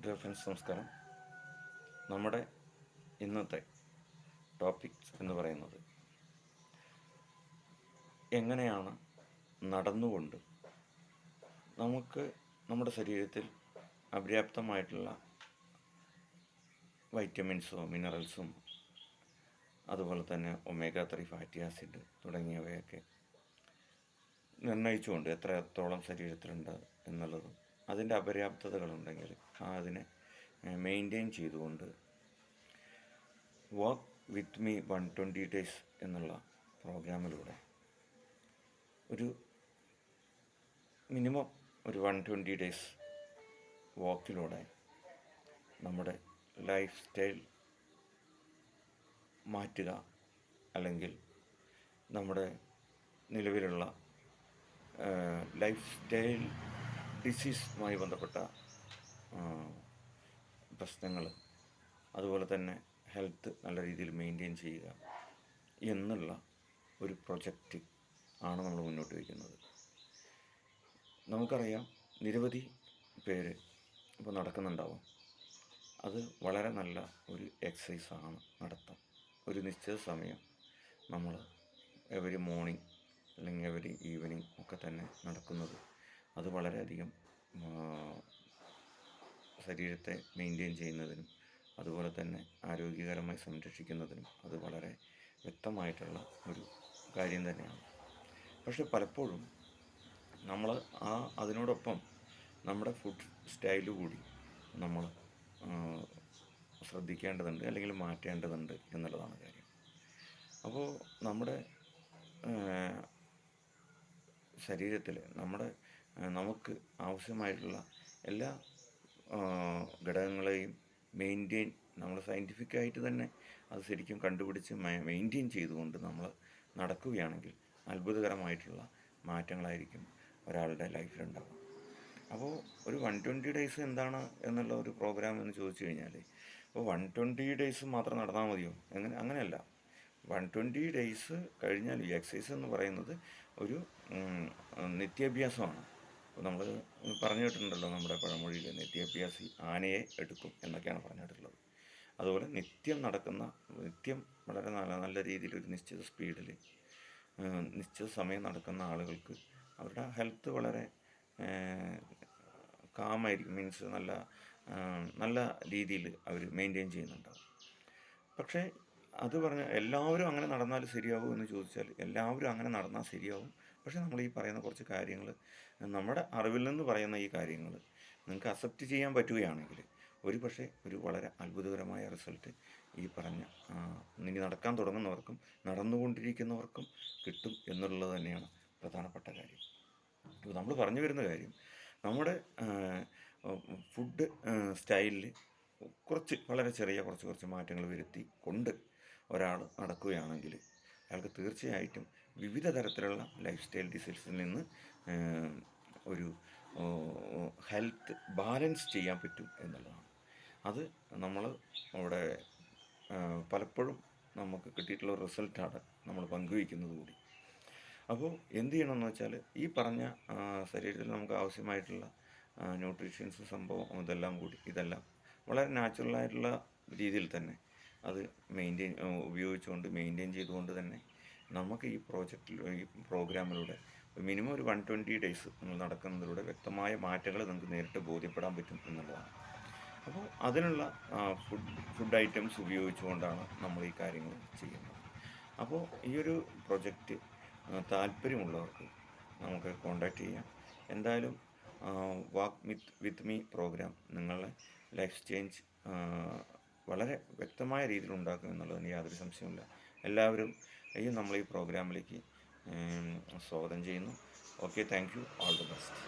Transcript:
Dear friends, നമസ്കാരം. നമ്മുടെ ഇന്നത്തെ ടോപ്പിക്സ് എന്ന് പറയുന്നത് എങ്ങനെയാണ് നടന്നുകൊണ്ട് നമുക്ക് നമ്മുടെ ശരീരത്തിൽ അപര്യാപ്തമായിട്ടുള്ള വൈറ്റമിൻസോ മിനറൽസും അതുപോലെ തന്നെ ഒമേഗ 3 ഫാറ്റി ആസിഡ് തുടങ്ങിയവയൊക്കെ നിർണ്ണയിച്ചുകൊണ്ട് എത്രത്തോളം ശരീരത്തിലുണ്ട് എന്നുള്ളതും അതിൻ്റെ അപര്യാപ്തതകളുണ്ടെങ്കിൽ അതിനെ മെയിൻറ്റെയിൻ ചെയ്തുകൊണ്ട് വാക്ക് വിത്ത് മീ 120 ഡേയ്സ് എന്നുള്ള പ്രോഗ്രാമിലൂടെ ഒരു മിനിമം ഒരു 120 ഡേയ്സ് വാക്കിലൂടെ നമ്മുടെ ലൈഫ് സ്റ്റൈൽ മാറ്റുക, അല്ലെങ്കിൽ നമ്മുടെ നിലവിലുള്ള ലൈഫ് സ്റ്റൈൽ ഡിസീസുമായി ബന്ധപ്പെട്ട പ്രശ്നങ്ങൾ, അതുപോലെ തന്നെ ഹെൽത്ത് നല്ല രീതിയിൽ മെയിൻറ്റെയിൻ ചെയ്യുക എന്നുള്ള ഒരു പ്രൊജക്റ്റ് ആണ് നമ്മൾ മുന്നോട്ട് വയ്ക്കുന്നത്. നമുക്കറിയാം, നിരവധി പേര് ഇപ്പോൾ നടക്കുന്നുണ്ടാവും. അത് വളരെ നല്ല ഒരു എക്സസൈസാണ് നടത്തം. ഒരു നിശ്ചിത സമയം നമ്മൾ എവരി മോർണിംഗ് അല്ലെങ്കിൽ എവരി ഈവനിങ് ഒക്കെ തന്നെ നടക്കുന്നത് അത് വളരെയധികം ശരീരത്തെ മെയിൻറ്റെയിൻ ചെയ്യുന്നതിനും അതുപോലെ തന്നെ ആരോഗ്യകരമായി സംരക്ഷിക്കുന്നതിനും അത് വളരെ വ്യക്തമായിട്ടുള്ള ഒരു കാര്യം തന്നെയാണ്. പക്ഷെ പലപ്പോഴും നമ്മൾ അതിനോടൊപ്പം നമ്മുടെ ഫുഡ് സ്റ്റൈല് കൂടി നമ്മൾ ശ്രദ്ധിക്കേണ്ടതുണ്ട്, അല്ലെങ്കിൽ മാറ്റേണ്ടതുണ്ട് എന്നുള്ളതാണ് കാര്യം. അപ്പോൾ നമ്മുടെ ശരീരത്തിൽ നമുക്ക് ആവശ്യമായിട്ടുള്ള എല്ലാ ഘടകങ്ങളെയും മെയിൻറ്റെയിൻ നമ്മൾ സയൻറ്റിഫിക്കായിട്ട് തന്നെ അത് ശരിക്കും കണ്ടുപിടിച്ച് മെയിൻറ്റെയിൻ ചെയ്തുകൊണ്ട് നമ്മൾ നടക്കുകയാണെങ്കിൽ അത്ഭുതകരമായിട്ടുള്ള മാറ്റങ്ങളായിരിക്കും ഒരാളുടെ ലൈഫിലുണ്ടാകുക. അപ്പോൾ ഒരു 120 ഡേയ്സ് എന്താണ് എന്നുള്ള ഒരു പ്രോഗ്രാം എന്ന് ചോദിച്ചു കഴിഞ്ഞാൽ, അപ്പോൾ 120 ഡേയ്സ് മാത്രം നടന്നാൽ മതിയോ? അങ്ങനെയല്ല. 120 ഡേയ്സ് കഴിഞ്ഞാൽ ഈ എക്സസൈസ് എന്ന് പറയുന്നത് ഒരു നിത്യാഭ്യാസമാണ്. അപ്പോൾ നമ്മൾ പറഞ്ഞു കേട്ടിട്ടുണ്ടല്ലോ, നമ്മുടെ പഴമൊഴിയിൽ നിത്യാഭ്യാസി ആനയെ എടുക്കും എന്നൊക്കെയാണ് പറഞ്ഞിട്ടുള്ളത്. അതുപോലെ നിത്യം വളരെ നല്ല രീതിയിൽ ഒരു നിശ്ചിത സ്പീഡിൽ നിശ്ചിത സമയം നടക്കുന്ന ആളുകൾക്ക് അവരുടെ ഹെൽത്ത് വളരെ കാമായിരിക്കും. മീൻസ് നല്ല രീതിയിൽ അവർ മെയിൻറ്റെയിൻ ചെയ്യുന്നുണ്ടാവും. പക്ഷേ അത് പറഞ്ഞാൽ എല്ലാവരും അങ്ങനെ നടന്നാൽ ശരിയാവും എന്ന് ചോദിച്ചാൽ, എല്ലാവരും അങ്ങനെ നടന്നാൽ ശരിയാവും. പക്ഷേ നമ്മൾ ഈ പറയുന്ന കുറച്ച് കാര്യങ്ങൾ, നമ്മുടെ അറിവിൽ നിന്ന് പറയുന്ന ഈ കാര്യങ്ങൾ നിങ്ങൾക്ക് അക്സെപ്റ്റ് ചെയ്യാൻ പറ്റുകയാണെങ്കിൽ ഒരു വളരെ അത്ഭുതകരമായ റിസൾട്ട് ഈ പറഞ്ഞ ഇനി നടക്കാൻ തുടങ്ങുന്നവർക്കും നടന്നുകൊണ്ടിരിക്കുന്നവർക്കും കിട്ടും എന്നുള്ളത് തന്നെയാണ് പ്രധാനപ്പെട്ട കാര്യം. ഇപ്പോൾ നമ്മൾ പറഞ്ഞു വരുന്ന കാര്യം, നമ്മുടെ ഫുഡ് സ്റ്റൈലിൽ വളരെ ചെറിയ കുറച്ച് മാറ്റങ്ങൾ വരുത്തി കൊണ്ട് ഒരാൾ നടക്കുകയാണെങ്കിൽ അയാൾക്ക് തീർച്ചയായിട്ടും വിവിധ തരത്തിലുള്ള ലൈഫ് സ്റ്റൈൽ ഡിസീസിൽ നിന്ന് ഒരു ഹെൽത്ത് ബാലൻസ് ചെയ്യാൻ പറ്റും എന്നുള്ളതാണ്. അത് നമ്മൾ അവിടെ പലപ്പോഴും നമുക്ക് കിട്ടിയിട്ടുള്ള റിസൾട്ടാണ് നമ്മൾ പങ്കുവയ്ക്കുന്നത് കൂടി. അപ്പോൾ എന്ത് ചെയ്യണമെന്ന് വെച്ചാൽ, ഈ പറഞ്ഞ ശരീരത്തിൽ നമുക്ക് ആവശ്യമായിട്ടുള്ള ന്യൂട്രീഷ്യൻസ് സംഭവം ഇതെല്ലാം വളരെ നാച്ചുറലായിട്ടുള്ള രീതിയിൽ തന്നെ അത് ഉപയോഗിച്ചുകൊണ്ട് മെയിൻറ്റെയിൻ ചെയ്തുകൊണ്ട് തന്നെ നമുക്ക് ഈ പ്രോഗ്രാമിലൂടെ മിനിമം ഒരു 120 ഡേയ്സ് നമ്മൾ നടക്കുന്നതിലൂടെ വ്യക്തമായ മാറ്റങ്ങൾ നമുക്ക് നേരിട്ട് ബോധ്യപ്പെടാൻ പറ്റും എന്നുള്ളതാണ്. അപ്പോൾ അതിനുള്ള ഫുഡ് ഐറ്റംസ് ഉപയോഗിച്ചുകൊണ്ടാണ് നമ്മൾ ഈ കാര്യങ്ങൾ ചെയ്യുന്നത്. അപ്പോൾ ഈ ഒരു പ്രൊജക്റ്റ് താല്പര്യമുള്ളവർക്ക് നമുക്ക് കോൺടാക്റ്റ് ചെയ്യാം. എന്തായാലും വാക്ക് വിത്ത് മീ പ്രോഗ്രാം നിങ്ങളുടെ ലൈഫ് ചേഞ്ച് വളരെ വ്യക്തമായ രീതിയിൽ ഉണ്ടാക്കും എന്നുള്ളതിന് യാതൊരു സംശയമില്ല. എല്ലാവരും നമ്മൾ ഈ പ്രോഗ്രാമിലേക്ക് സ്വാഗതം ചെയ്യുന്നു. Okay, thank you, all the best.